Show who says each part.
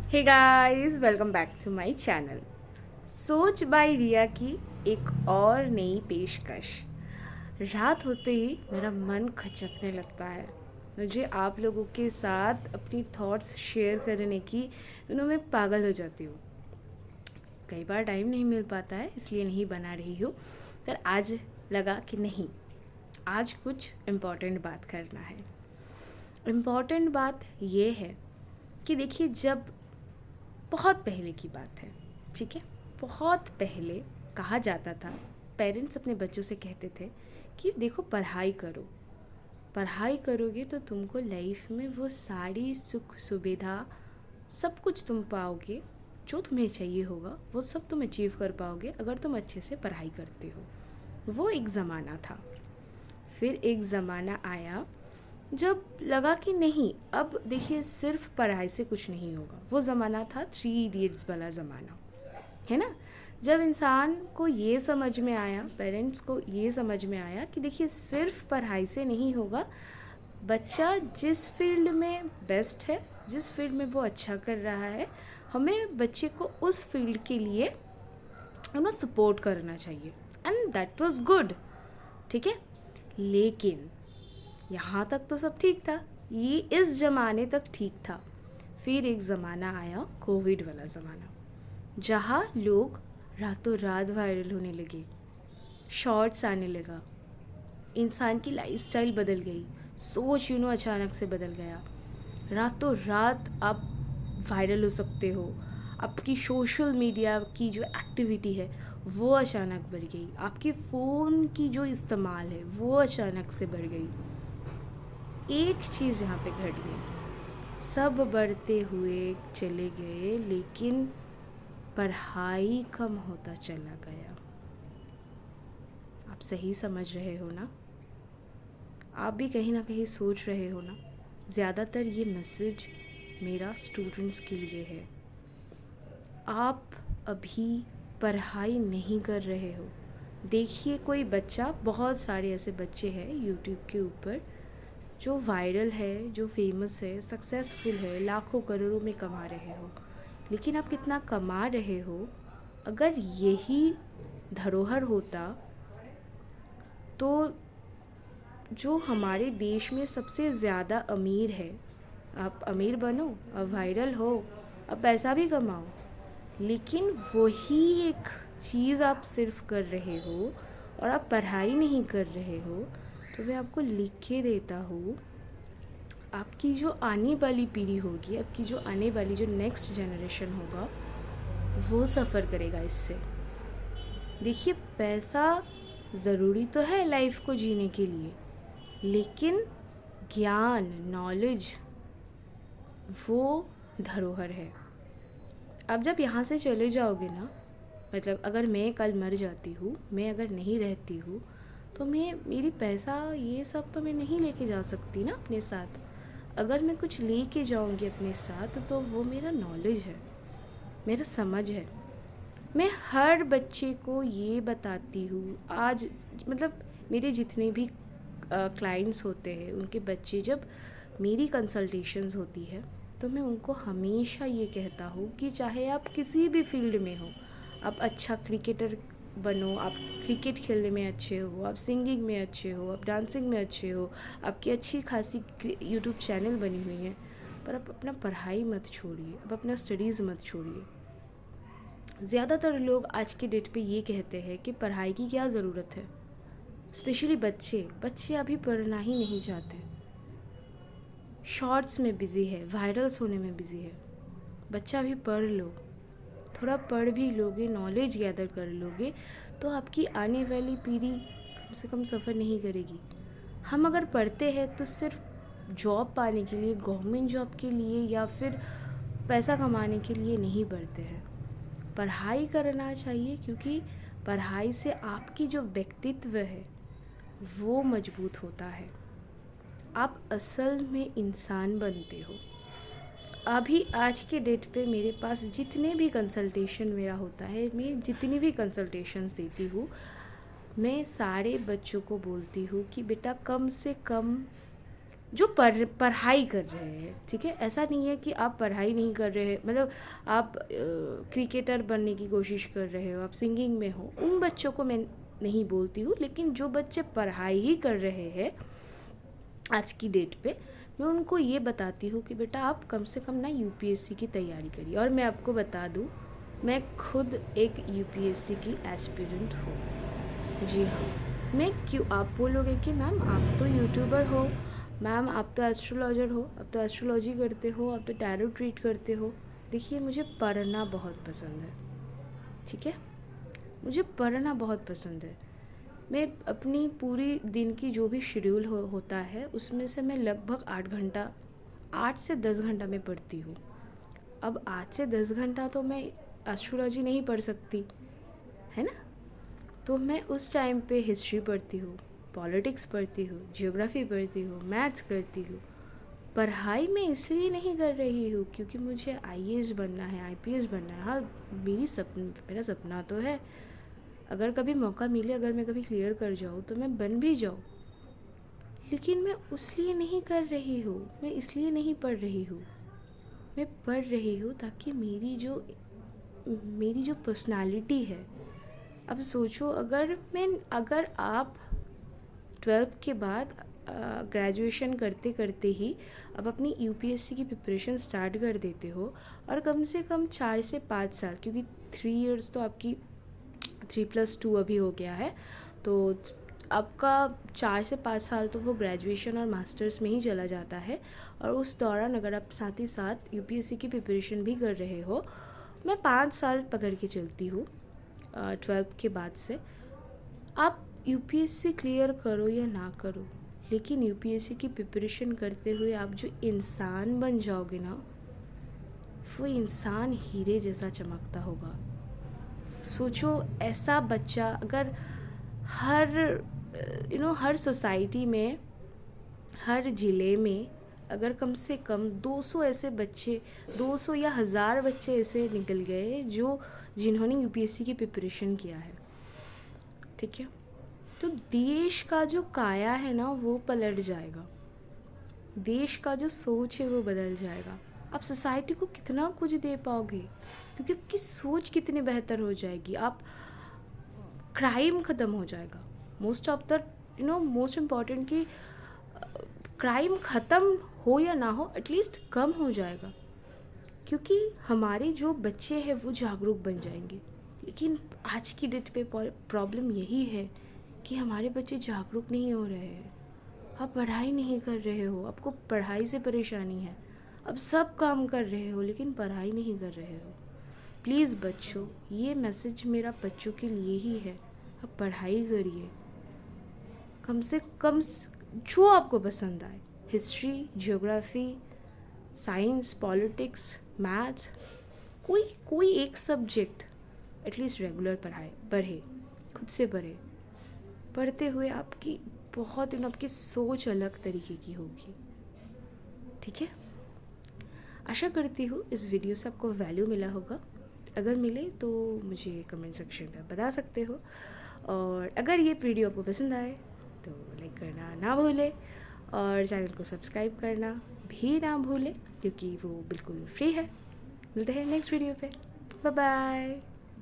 Speaker 1: Hey guys, welcome back to my channel. Soch by Riya की एक और नई पेशकश। रात होते ही मेरा मन खचकने लगता है। मुझे आप लोगों के साथ अपनी थॉट्स शेयर करने की मैं पागल हो जाती हूँ। कई बार टाइम नहीं मिल पाता है, इसलिए नहीं बना रही हूँ। पर आज लगा कि नहीं, आज कुछ इम्पोर्टेंट बात करना है। इम्पोर्टेंट बात ये है कि देखिए, जब बहुत पहले की बात है, ठीक है, बहुत पहले कहा जाता था, पेरेंट्स अपने बच्चों से कहते थे कि देखो, पढ़ाई करो, पढ़ाई करोगे तो तुमको लाइफ में वो सारी सुख सुविधा सब कुछ तुम पाओगे, जो तुम्हें चाहिए होगा वो सब तुम अचीव कर पाओगे अगर तुम अच्छे से पढ़ाई करते हो। वो एक ज़माना था। फिर एक ज़माना आया जब लगा कि नहीं, अब देखिए, सिर्फ पढ़ाई से कुछ नहीं होगा। वो ज़माना था 3 इडियट्स वाला ज़माना, है ना। जब इंसान को ये समझ में आया, पेरेंट्स को ये समझ में आया कि देखिए, सिर्फ पढ़ाई से नहीं होगा। बच्चा जिस फील्ड में बेस्ट है, जिस फील्ड में वो अच्छा कर रहा है, हमें बच्चे को उस फील्ड के लिए हमें सपोर्ट करना चाहिए। एंड दैट वाज गुड, ठीक है। लेकिन यहाँ तक तो सब ठीक था, ये इस ज़माने तक ठीक था। फिर एक ज़माना आया, कोविड वाला ज़माना, जहाँ लोग रातों रात वायरल होने लगे, शॉर्ट्स आने लगा, इंसान की लाइफस्टाइल बदल गई, सोच अचानक से बदल गया। रातों रात आप वायरल हो सकते हो, आपकी सोशल मीडिया की जो एक्टिविटी है वो अचानक बढ़ गई, आपके फ़ोन की जो इस्तेमाल है वो अचानक से बढ़ गई। एक चीज़ यहाँ पे घट गई, सब बढ़ते हुए चले गए, लेकिन पढ़ाई कम होता चला गया। आप सही समझ रहे हो ना? आप भी कहीं ना कहीं सोच रहे हो ना? ज़्यादातर ये मैसेज मेरा स्टूडेंट्स के लिए है। आप अभी पढ़ाई नहीं कर रहे हो। देखिए, कोई बच्चा, बहुत सारे ऐसे बच्चे हैं यूट्यूब के ऊपर जो वायरल है, जो फेमस है, सक्सेसफुल है, लाखों करोड़ों में कमा रहे हो। लेकिन आप कितना कमा रहे हो, अगर यही धरोहर होता तो जो हमारे देश में सबसे ज़्यादा अमीर है, आप अमीर बनो, आप वायरल हो, आप पैसा भी कमाओ, लेकिन वही एक चीज़ आप सिर्फ कर रहे हो और आप पढ़ाई नहीं कर रहे हो, तो मैं आपको लिख के देता हूँ, आपकी जो आने वाली पीढ़ी होगी, आपकी जो आने वाली जो नेक्स्ट जनरेशन होगा, वो सफ़र करेगा इससे। देखिए, पैसा ज़रूरी तो है लाइफ को जीने के लिए, लेकिन ज्ञान, नॉलेज, वो धरोहर है। अब जब यहाँ से चले जाओगे ना, मतलब अगर मैं कल मर जाती हूँ, मैं अगर नहीं रहती हूँ, तो मेरी पैसा ये सब तो मैं नहीं लेके जा सकती ना अपने साथ। अगर मैं कुछ लेके जाऊँगी अपने साथ तो वो मेरा नॉलेज है, मेरा समझ है। मैं हर बच्चे को ये बताती हूँ आज, मतलब मेरे जितने भी क्लाइंट्स होते हैं, उनके बच्चे जब मेरी कंसल्टेशंस होती है, तो मैं उनको हमेशा ये कहता हूँ कि चाहे आप किसी भी फील्ड में हो, आप अच्छा क्रिकेटर बनो, आप क्रिकेट खेलने में अच्छे हो, आप सिंगिंग में अच्छे हो, आप डांसिंग में अच्छे हो, आपकी अच्छी खासी यूट्यूब चैनल बनी हुई है, पर आप अपना पढ़ाई मत छोड़िए, आप अपना स्टडीज़ मत छोड़िए। ज़्यादातर लोग आज के डेट पे ये कहते हैं कि पढ़ाई की क्या ज़रूरत है। स्पेशली बच्चे बच्चे अभी पढ़ना ही नहीं चाहते, शॉर्ट्स में बिज़ी है, वायरल्स होने में बिज़ी है। बच्चा भी पढ़ लो, थोड़ा पढ़ भी लोगे, नॉलेज गैदर कर लोगे, तो आपकी आने वाली पीढ़ी कम से कम सफ़र नहीं करेगी। हम अगर पढ़ते हैं तो सिर्फ जॉब पाने के लिए, गवर्नमेंट जॉब के लिए या फिर पैसा कमाने के लिए नहीं पढ़ते हैं। पढ़ाई करना चाहिए, क्योंकि पढ़ाई से आपकी जो व्यक्तित्व है वो मजबूत होता है, आप असल में इंसान बनते हो। अभी आज के डेट पे मेरे पास जितने भी कंसल्टेशन मेरा होता है, मैं जितनी भी कंसल्टेशंस देती हूँ, मैं सारे बच्चों को बोलती हूँ कि बेटा, कम से कम जो पढ़ाई कर रहे हैं, ठीक है। ऐसा नहीं है कि आप पढ़ाई नहीं कर रहे हैं, मतलब आप क्रिकेटर बनने की कोशिश कर रहे हो, आप सिंगिंग में हो, उन बच्चों को मैं नहीं बोलती हूँ। लेकिन जो बच्चे पढ़ाई ही कर रहे हैं आज की डेट पे, मैं उनको ये बताती हूँ कि बेटा आप कम से कम ना यूपीएससी की तैयारी करिए। और मैं आपको बता दूँ, मैं खुद एक यूपीएससी की एस्पिरेंट हूँ। जी हाँ। मैं क्यों, आप बोलोगे कि मैम आप तो यूट्यूबर हो, मैम आप तो एस्ट्रोलॉजर हो, आप तो एस्ट्रोलॉजी करते हो, आप तो टैरो ट्रीट करते हो। देखिए मुझे पढ़ना बहुत पसंद है, ठीक है। मुझे पढ़ना बहुत पसंद है। मैं अपनी पूरी दिन की जो भी शेड्यूल होता है उसमें से मैं लगभग 8 घंटा, 8 से 10 घंटा मैं पढ़ती हूँ। अब 8 से 10 घंटा तो मैं एस्ट्रोलॉजी नहीं पढ़ सकती, है ना। तो मैं उस टाइम पे हिस्ट्री पढ़ती हूँ, पॉलिटिक्स पढ़ती हूँ, जियोग्राफी पढ़ती हूँ, मैथ्स करती हूँ। पढ़ाई मैं इसलिए नहीं कर रही हूँ क्योंकि मुझे आईएएस बनना है, आईपीएस बनना है। हाँ, मेरा सपना तो है, अगर कभी मौका मिले, अगर मैं कभी क्लियर कर जाऊँ तो मैं बन भी जाऊँ। लेकिन मैं उसलिए नहीं कर रही हूँ, मैं इसलिए नहीं पढ़ रही हूँ। मैं पढ़ रही हूँ ताकि मेरी जो पर्सनालिटी है, अब सोचो, अगर आप 12th के बाद ग्रेजुएशन करते करते ही अब अपनी यूपीएससी की प्रिपरेशन स्टार्ट कर देते हो, और कम से कम 4 से 5 साल, क्योंकि 3 इयर्स तो आपकी 3+2 अभी हो गया है, तो आपका 4 से 5 साल तो वो ग्रेजुएशन और मास्टर्स में ही चला जाता है। और उस दौरान अगर आप साथ ही साथ यूपीएससी की प्रिपरेशन भी कर रहे हो, मैं 5 साल पकड़ के चलती हूँ 12th के बाद से। आप यूपीएससी क्लियर करो या ना करो, लेकिन यूपीएससी की प्रिपरेशन करते हुए आप जो इंसान बन जाओगे ना, वो इंसान हीरे जैसा चमकता होगा। सोचो, ऐसा बच्चा अगर हर सोसाइटी में, हर ज़िले में अगर कम से कम 200 ऐसे बच्चे, 200 या 1000 बच्चे ऐसे निकल गए जिन्होंने यूपीएससी की प्रिपरेशन किया है, ठीक है, तो देश का जो काया है ना वो पलट जाएगा, देश का जो सोच है वो बदल जाएगा। आप सोसाइटी को कितना कुछ दे पाओगे, क्योंकि आपकी सोच कितनी बेहतर हो जाएगी। आप क्राइम ख़त्म हो जाएगा, मोस्ट इम्पॉर्टेंट कि क्राइम ख़त्म हो या ना हो, एटलीस्ट कम हो जाएगा, क्योंकि हमारे जो बच्चे हैं वो जागरूक बन जाएंगे। लेकिन आज की डेट पे प्रॉब्लम यही है कि हमारे बच्चे जागरूक नहीं हो रहे हैं। आप पढ़ाई नहीं कर रहे हो, आपको पढ़ाई से परेशानी है, अब सब काम कर रहे हो लेकिन पढ़ाई नहीं कर रहे हो। प्लीज़ बच्चों, ये मैसेज मेरा बच्चों के लिए ही है, आप पढ़ाई करिए, कम से कम जो आपको पसंद आए, history, geography, science, politics, maths, कोई एक सब्जेक्ट एटलीस्ट रेगुलर पढ़े, खुद से पढ़ते हुए आपकी आपकी सोच अलग तरीके की होगी, ठीक है। आशा करती हूँ इस वीडियो से आपको वैल्यू मिला होगा। अगर मिले तो मुझे कमेंट सेक्शन में बता सकते हो, और अगर ये वीडियो आपको पसंद आए तो लाइक करना ना भूलें, और चैनल को सब्सक्राइब करना भी ना भूलें, क्योंकि वो बिल्कुल फ्री है। मिलते हैं नेक्स्ट वीडियो पे, बाय बाय।